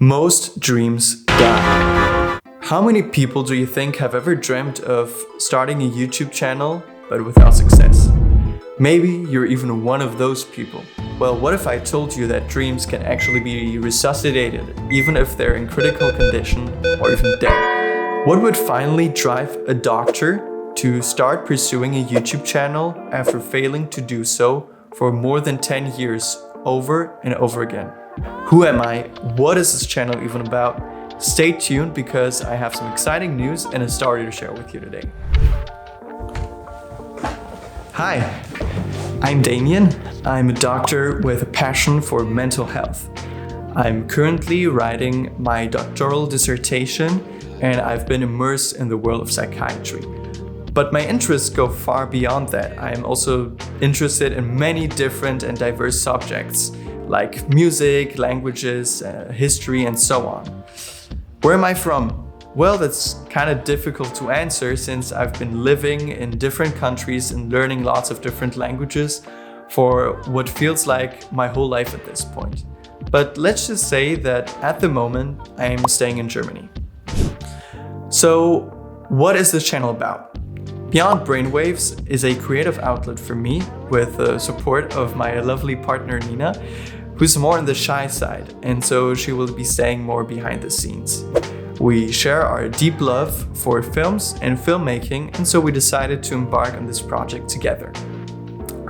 Most dreams die. How many people do you think have ever dreamt of starting a YouTube channel but without success? Maybe you're even one of those people. Well, what if I told you that dreams can actually be resuscitated even if they're in critical condition or even dead? What would finally drive a doctor to start pursuing a YouTube channel after failing to do so for more than 10 years over and over again? Who am I? What is this channel even about? Stay tuned because I have some exciting news and a story to share with you today. Hi, I'm Damian. I'm a doctor with a passion for mental health. I'm currently writing my doctoral dissertation and I've been immersed in the world of psychiatry. But my interests go far beyond that. I am also interested in many different and diverse subjects like music, languages, history, and so on. Where am I from? Well, that's kind of difficult to answer since I've been living in different countries and learning lots of different languages for what feels like my whole life at this point. But let's just say that at the moment, I'm staying in Germany. So, what is this channel about? Beyond BrainWaves is a creative outlet for me with the support of my lovely partner Nina, who's more on the shy side, and so she will be staying more behind the scenes. We share our deep love for films and filmmaking, and so we decided to embark on this project together.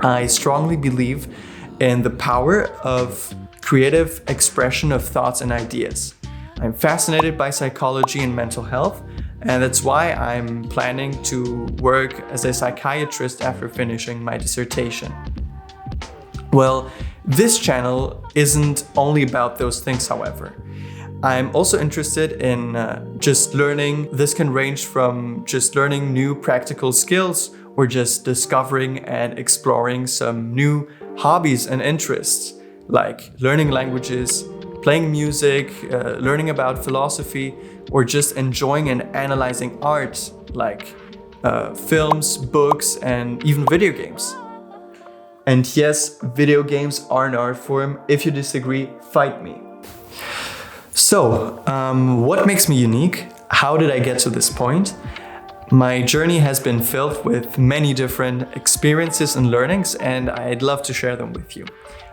I strongly believe in the power of creative expression of thoughts and ideas. I'm fascinated by psychology and mental health, and that's why I'm planning to work as a psychiatrist after finishing my dissertation. Well, this channel isn't only about those things, however. I'm also interested in just learning. This can range from just learning new practical skills or just discovering and exploring some new hobbies and interests, like learning languages, playing music, learning about philosophy, or just enjoying and analyzing art, like films, books, and even video games. And yes, video games are an art form. If you disagree, fight me. So, what makes me unique? How did I get to this point? My journey has been filled with many different experiences and learnings, and I'd love to share them with you.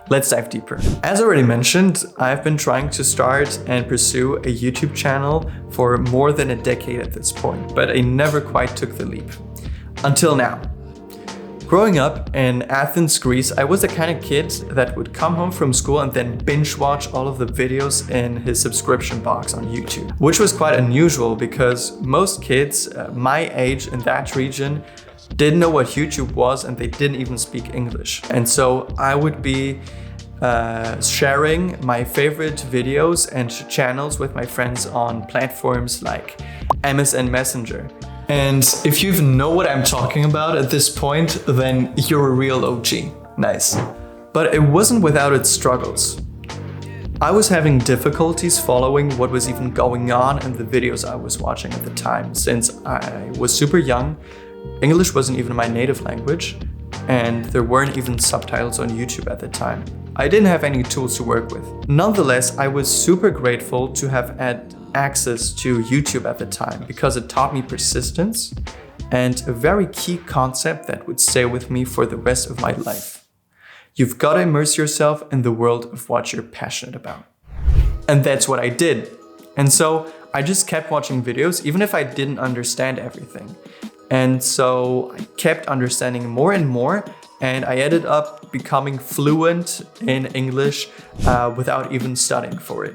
Let's dive deeper. As already mentioned, I've been trying to start and pursue a YouTube channel for more than a decade at this point, but I never quite took the leap. Until now. Growing up in Athens, Greece, I was the kind of kid that would come home from school and then binge watch all of the videos in his subscription box on YouTube, which was quite unusual because most kids my age in that region didn't know what YouTube was and they didn't even speak English. And so I would be sharing my favorite videos and channels with my friends on platforms like MSN Messenger. And if you even know what I'm talking about at this point, then you're a real OG. Nice. But it wasn't without its struggles. I was having difficulties following what was even going on in the videos I was watching at the time. Since I was super young, English wasn't even my native language, and there weren't even subtitles on YouTube at the time. I didn't have any tools to work with. Nonetheless, I was super grateful to have had access to YouTube at the time because it taught me persistence and a very key concept that would stay with me for the rest of my life. You've got to immerse yourself in the world of what you're passionate about. And that's what I did. And so I just kept watching videos even if I didn't understand everything. And so I kept understanding more and more, and I ended up becoming fluent in English without even studying for it.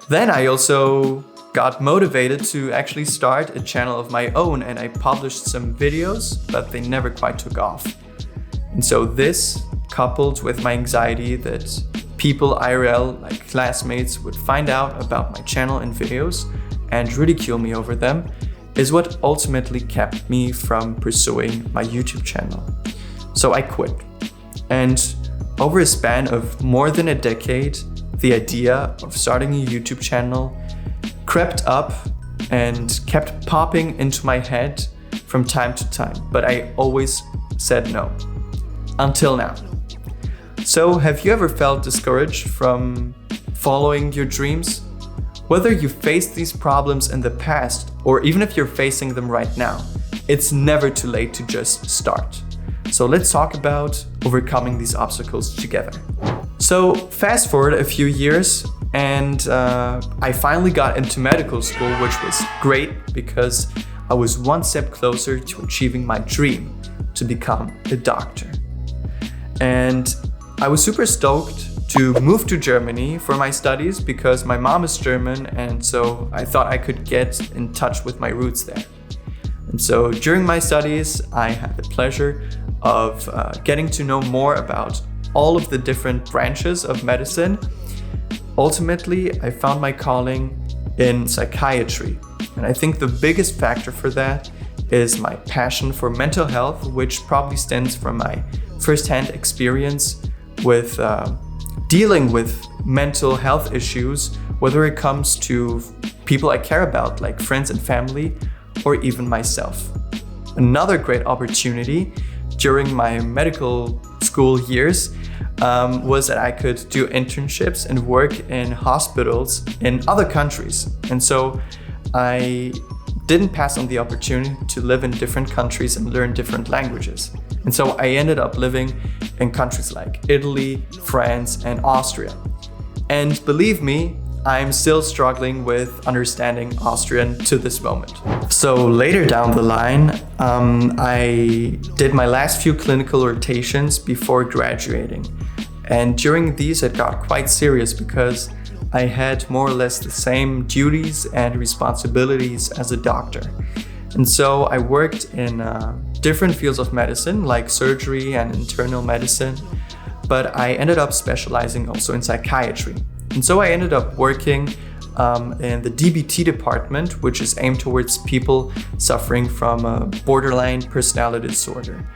Then I also got motivated to actually start a channel of my own, and I published some videos, but they never quite took off. And so this, coupled with my anxiety that people IRL, like classmates, would find out about my channel and videos and ridicule me over them, is what ultimately kept me from pursuing my YouTube channel. So I quit. And over a span of more than a decade, the idea of starting a YouTube channel crept up and kept popping into my head from time to time, but I always said no. Until now. So have you ever felt discouraged from following your dreams? Whether you faced these problems in the past or even if you're facing them right now, it's never too late to just start. So let's talk about overcoming these obstacles together. So fast forward a few years and I finally got into medical school, which was great because I was one step closer to achieving my dream to become a doctor. And I was super stoked to move to Germany for my studies because my mom is German, and so I thought I could get in touch with my roots there. And so during my studies, I had the pleasure of getting to know more about all of the different branches of medicine. Ultimately, I found my calling in psychiatry. And I think the biggest factor for that is my passion for mental health, which probably stems from my firsthand experience with dealing with mental health issues, whether it comes to people I care about, like friends and family, or even myself. Another great opportunity during my medical school years was that I could do internships and work in hospitals in other countries. And so I didn't pass on the opportunity to live in different countries and learn different languages. And so I ended up living in countries like Italy, France, and Austria. And believe me, I'm still struggling with understanding Austrian to this moment. So later down the line, I did my last few clinical rotations before graduating. And during these, it got quite serious because I had more or less the same duties and responsibilities as a doctor. And so I worked in different fields of medicine, like surgery and internal medicine, but I ended up specializing also in psychiatry. And so I ended up working in the DBT department, which is aimed towards people suffering from a borderline personality disorder.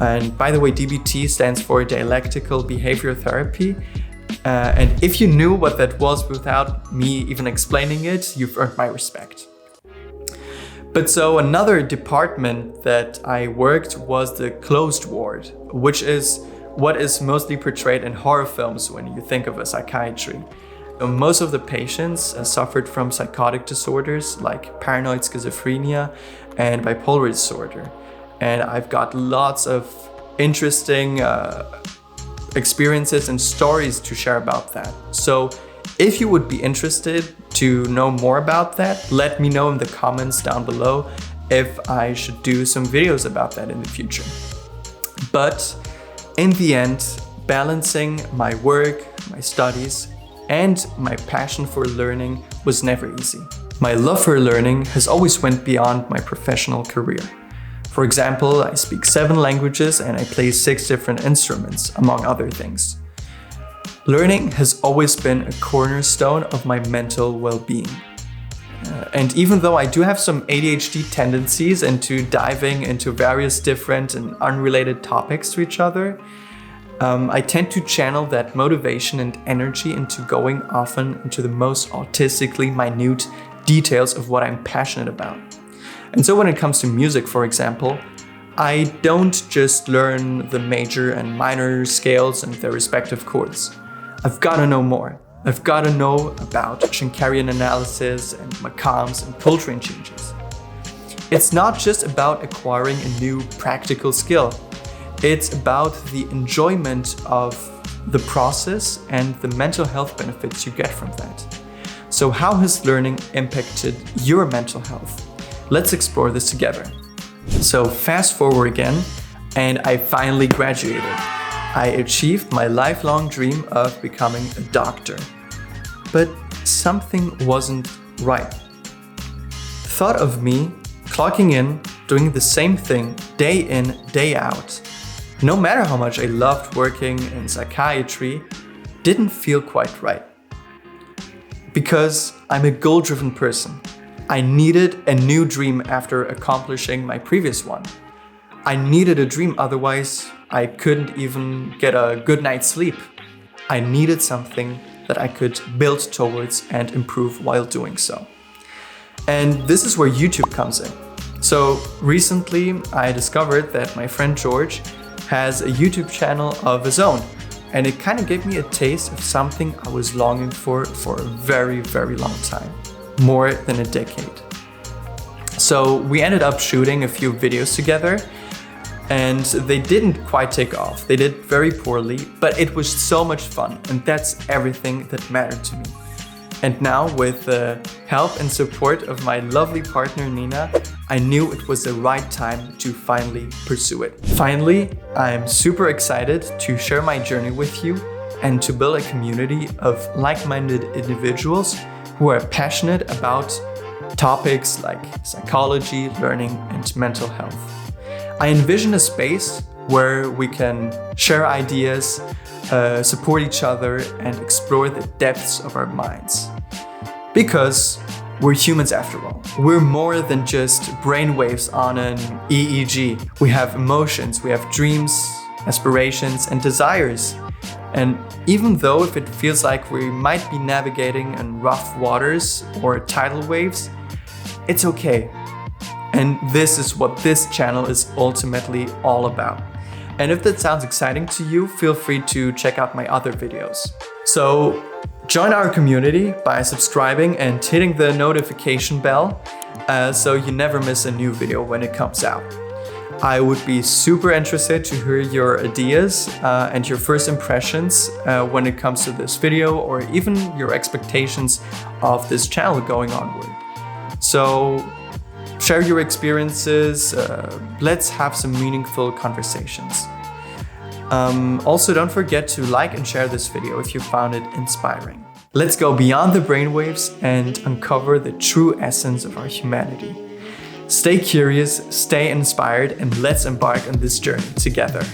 And by the way, DBT stands for dialectical behavior therapy. And if you knew what that was without me even explaining it, you've earned my respect. But so another department that I worked was the closed ward, which is what is mostly portrayed in horror films when you think of a psychiatry. Most of the patients suffered from psychotic disorders like paranoid schizophrenia and bipolar disorder. And I've got lots of interesting experiences and stories to share about that. So if you would be interested to know more about that, let me know in the comments down below if I should do some videos about that in the future. But in the end, balancing my work, my studies, and my passion for learning was never easy. My love for learning has always went beyond my professional career. For example, I speak 7 languages and I play 6 different instruments, among other things. Learning has always been a cornerstone of my mental well-being. And even though I do have some ADHD tendencies into diving into various different and unrelated topics to each other, I tend to channel that motivation and energy into going often into the most autistically minute details of what I'm passionate about. And so when it comes to music, for example, I don't just learn the major and minor scales and their respective chords. I've got to know more. I've got to know about Schenkerian analysis and maqams and Coltrane changes. It's not just about acquiring a new practical skill. It's about the enjoyment of the process and the mental health benefits you get from that. So how has learning impacted your mental health? Let's explore this together. So fast forward again, and I finally graduated. I achieved my lifelong dream of becoming a doctor. But something wasn't right. Thought of me clocking in, doing the same thing day in, day out, no matter how much I loved working in psychiatry, didn't feel quite right. Because I'm a goal-driven person. I needed a new dream after accomplishing my previous one. I needed a dream, otherwise I couldn't even get a good night's sleep. I needed something that I could build towards and improve while doing so. And this is where YouTube comes in. So recently I discovered that my friend George has a YouTube channel of his own, and it kind of gave me a taste of something I was longing for a very, very long time, more than a decade. So we ended up shooting a few videos together, and they didn't quite take off. They did very poorly, but it was so much fun, and that's everything that mattered to me. And now, with the help and support of my lovely partner Nina, I knew it was the right time to finally pursue it. Finally, I'm super excited to share my journey with you and to build a community of like-minded individuals who are passionate about topics like psychology, learning, and mental health. I envision a space where we can share ideas, support each other, and explore the depths of our minds. Because we're humans after all. We're more than just brainwaves on an EEG. We have emotions, we have dreams, aspirations, and desires. And even though if it feels like we might be navigating in rough waters or tidal waves, it's okay. And this is what this channel is ultimately all about. And if that sounds exciting to you, feel free to check out my other videos. So join our community by subscribing and hitting the notification bell so you never miss a new video when it comes out. I would be super interested to hear your ideas and your first impressions when it comes to this video, or even your expectations of this channel going onward. So share your experiences, let's have some meaningful conversations. Also, don't forget to like and share this video if you found it inspiring. Let's go beyond the brainwaves and uncover the true essence of our humanity. Stay curious, stay inspired, and let's embark on this journey together.